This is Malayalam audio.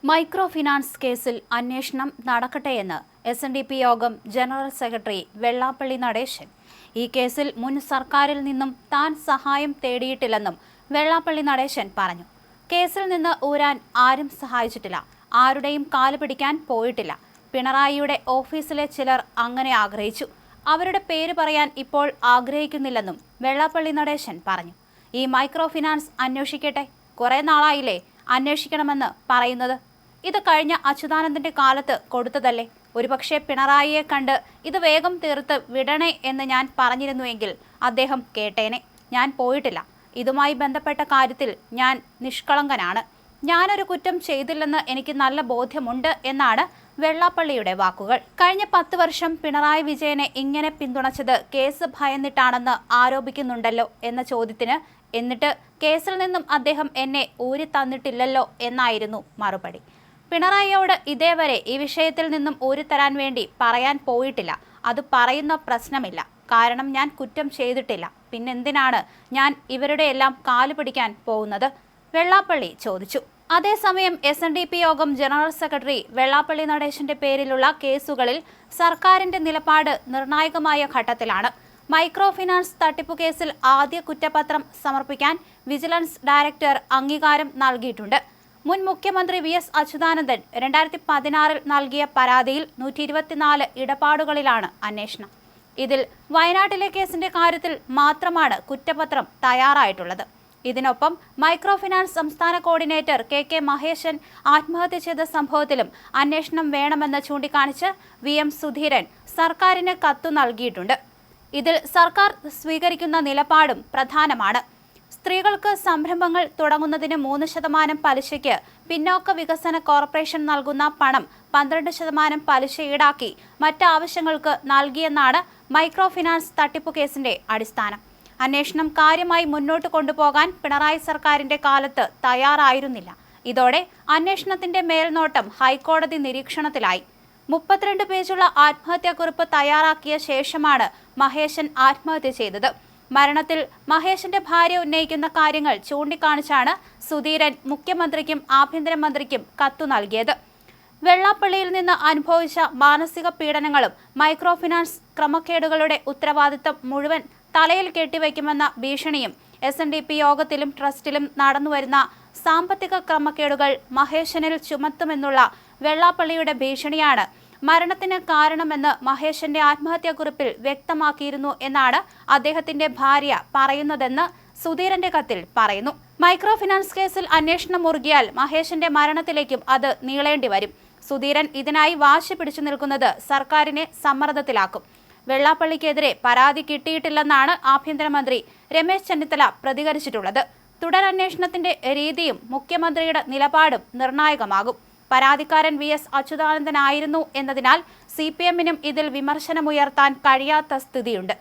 മൈക്രോ ഫിനാൻസ് കേസിൽ അന്വേഷണം നടക്കട്ടെയെന്ന് SNDP യോഗം ജനറൽ സെക്രട്ടറി വെള്ളാപ്പള്ളി നടേശൻ. ഈ കേസിൽ മുൻ സർക്കാരിൽ നിന്നും താൻ സഹായം തേടിയിട്ടില്ലെന്നും വെള്ളാപ്പള്ളി നടേശൻ പറഞ്ഞു. കേസിൽ നിന്ന് ഊരാൻ ആരും സഹായിച്ചിട്ടില്ല, ആരുടെയും കാല് പിടിക്കാൻ പോയിട്ടില്ല. പിണറായിയുടെ ഓഫീസിലെ ചിലർ അങ്ങനെ ആഗ്രഹിച്ചു. അവരുടെ പേര് പറയാൻ ഇപ്പോൾ ആഗ്രഹിക്കുന്നില്ലെന്നും വെള്ളാപ്പള്ളി നടേശൻ പറഞ്ഞു. ഈ മൈക്രോ ഫിനാൻസ് അന്വേഷിക്കട്ടെ, കുറെ നാളായില്ലേ അന്വേഷിക്കണമെന്ന് പറയുന്നത്. ഇത് കഴിഞ്ഞ അച്യുതാനന്ദന്റെ കാലത്ത് കൊടുത്തതല്ലേ? ഒരുപക്ഷെ പിണറായിയെ കണ്ട് ഇത് വേഗം തീർത്ത് വിടണേ എന്ന് ഞാൻ പറഞ്ഞിരുന്നുവെങ്കിൽ അദ്ദേഹം കേട്ടേനെ. ഞാൻ പോയിട്ടില്ല. ഇതുമായി ബന്ധപ്പെട്ട കാര്യത്തിൽ ഞാൻ നിഷ്കളങ്കനാണ്. ഞാനൊരു കുറ്റം ചെയ്തില്ലെന്ന് എനിക്ക് നല്ല ബോധ്യമുണ്ട് എന്നാണ് വെള്ളാപ്പള്ളിയുടെ വാക്കുകൾ. കഴിഞ്ഞ 10 വർഷം പിണറായി വിജയനെ ഇങ്ങനെ പിന്തുണച്ചത് കേസ് ഭയന്നിട്ടാണെന്ന് ആരോപിക്കുന്നുണ്ടല്ലോ എന്ന ചോദ്യത്തിന് എന്നിട്ട് കേസിൽ നിന്നും അദ്ദേഹം എന്നെ ഊരി തന്നിട്ടില്ലല്ലോ എന്നായിരുന്നു മറുപടി. പിണറായിയോട് ഇതേവരെ ഈ വിഷയത്തിൽ നിന്നും ഊരിത്തരാൻ വേണ്ടി പറയാൻ പോയിട്ടില്ല. അത് പറയുന്ന പ്രശ്നമില്ല. കാരണം ഞാൻ കുറ്റം ചെയ്തിട്ടില്ല. പിന്നെന്തിനാണ് ഞാൻ ഇവരുടെ എല്ലാം കാല് പിടിക്കാൻ പോകുന്നത്? വെള്ളാപ്പള്ളി ചോദിച്ചു. അതേസമയം SNDP യോഗം ജനറൽ സെക്രട്ടറി വെള്ളാപ്പള്ളി നടേശന്റെ പേരിലുള്ള കേസുകളിൽ സർക്കാരിന്റെ നിലപാട് നിർണായകമായ ഘട്ടത്തിലാണ്. മൈക്രോ ഫിനാൻസ് തട്ടിപ്പു കേസിൽ ആദ്യ കുറ്റപത്രം സമർപ്പിക്കാൻ വിജിലൻസ് ഡയറക്ടർ അംഗീകാരം നൽകിയിട്ടുണ്ട്. മുൻ മുഖ്യമന്ത്രി VS അച്യുതാനന്ദൻ 2016 നൽകിയ പരാതിയിൽ 124 ഇടപാടുകളിലാണ് അന്വേഷണം. ഇതിൽ വയനാട്ടിലെ കേസിന്റെ കാര്യത്തിൽ മാത്രമാണ് കുറ്റപത്രം തയ്യാറായിട്ടുള്ളത്. ഇതിനൊപ്പം മൈക്രോ ഫിനാൻസ് സംസ്ഥാന കോർഡിനേറ്റർ KK മഹേശൻ ആത്മഹത്യ ചെയ്ത സംഭവത്തിലും അന്വേഷണം വേണമെന്ന് ചൂണ്ടിക്കാണിച്ച് VM സുധീരൻ സർക്കാരിന് കത്തു നൽകിയിട്ടുണ്ട്. ഇതിൽ സർക്കാർ സ്വീകരിക്കുന്ന നിലപാടും പ്രധാനമാണ്. സ്ത്രീകൾക്ക് സംരംഭങ്ങൾ തുടങ്ങുന്നതിന് 3% പലിശയ്ക്ക് പിന്നോക്ക വികസന കോർപ്പറേഷൻ നൽകുന്ന പണം 12% പലിശ ഈടാക്കി മറ്റ് ആവശ്യങ്ങൾക്ക് നൽകിയെന്നാണ് മൈക്രോ ഫിനാൻസ് തട്ടിപ്പു കേസിന്റെ അടിസ്ഥാനം. അന്വേഷണം കാര്യമായി മുന്നോട്ട് കൊണ്ടുപോകാൻ പിണറായി സർക്കാരിന്റെ കാലത്ത് തയ്യാറായിരുന്നില്ല. ഇതോടെ അന്വേഷണത്തിന്റെ മേൽനോട്ടം ഹൈക്കോടതി നിരീക്ഷണത്തിലായി. 32 പേജുള്ള ആത്മഹത്യാക്കുറിപ്പ് തയ്യാറാക്കിയ ശേഷമാണ് മഹേശൻ ആത്മഹത്യ ചെയ്തത്. മരണത്തിൽ മഹേശന്റെ ഭാര്യ ഉന്നയിക്കുന്ന കാര്യങ്ങൾ ചൂണ്ടിക്കാണിച്ചാണ് സുധീരൻ മുഖ്യമന്ത്രിക്കും ആഭ്യന്തരമന്ത്രിക്കും കത്തു നൽകിയത്. വെള്ളാപ്പള്ളിയിൽ നിന്ന് അനുഭവിച്ച മാനസിക പീഡനങ്ങളും മൈക്രോ ഫിനാൻസ് ക്രമക്കേടുകളുടെ ഉത്തരവാദിത്തം മുഴുവൻ തലയിൽ കെട്ടിവയ്ക്കുമെന്ന ഭീഷണിയും SNDP യോഗത്തിലും ട്രസ്റ്റിലും നടന്നുവരുന്ന സാമ്പത്തിക ക്രമക്കേടുകൾ മഹേശനിൽ ചുമത്തുമെന്നുള്ള വെള്ളാപ്പള്ളിയുടെ ഭീഷണിയാണ് മരണത്തിന് കാരണമെന്ന് മഹേശന്റെ ആത്മഹത്യാക്കുറിപ്പിൽ വ്യക്തമാക്കിയിരുന്നു എന്നാണ് അദ്ദേഹത്തിന്റെ ഭാര്യ പറയുന്നതെന്ന് സുധീരന്റെ കത്തിൽ പറയുന്നു. മൈക്രോ ഫിനാൻസ് കേസിൽ അന്വേഷണം മുറുകിയാൽ മഹേശന്റെ മരണത്തിലേക്കും അത് നീളേണ്ടി വരും. സുധീരൻ ഇതിനായി വാശി പിടിച്ചു നിൽക്കുന്നത് സർക്കാരിനെ സമ്മർദ്ദത്തിലാക്കും. വെള്ളാപ്പള്ളിക്കെതിരെ പരാതി കിട്ടിയിട്ടില്ലെന്നാണ് ആഭ്യന്തരമന്ത്രി രമേശ് ചെന്നിത്തല പ്രതികരിച്ചിട്ടുള്ളത്. തുടരന്വേഷണത്തിന്റെ രീതിയും മുഖ്യമന്ത്രിയുടെ നിലപാടും നിർണായകമാകും. പരാതിക്കാരൻ VS അച്യുതാനന്ദനായിരുന്നു എന്നതിനാൽ CPM-നും ഇതിൽ വിമർശനമുയർത്താൻ കഴിയാത്ത സ്ഥിതിയുണ്ട്.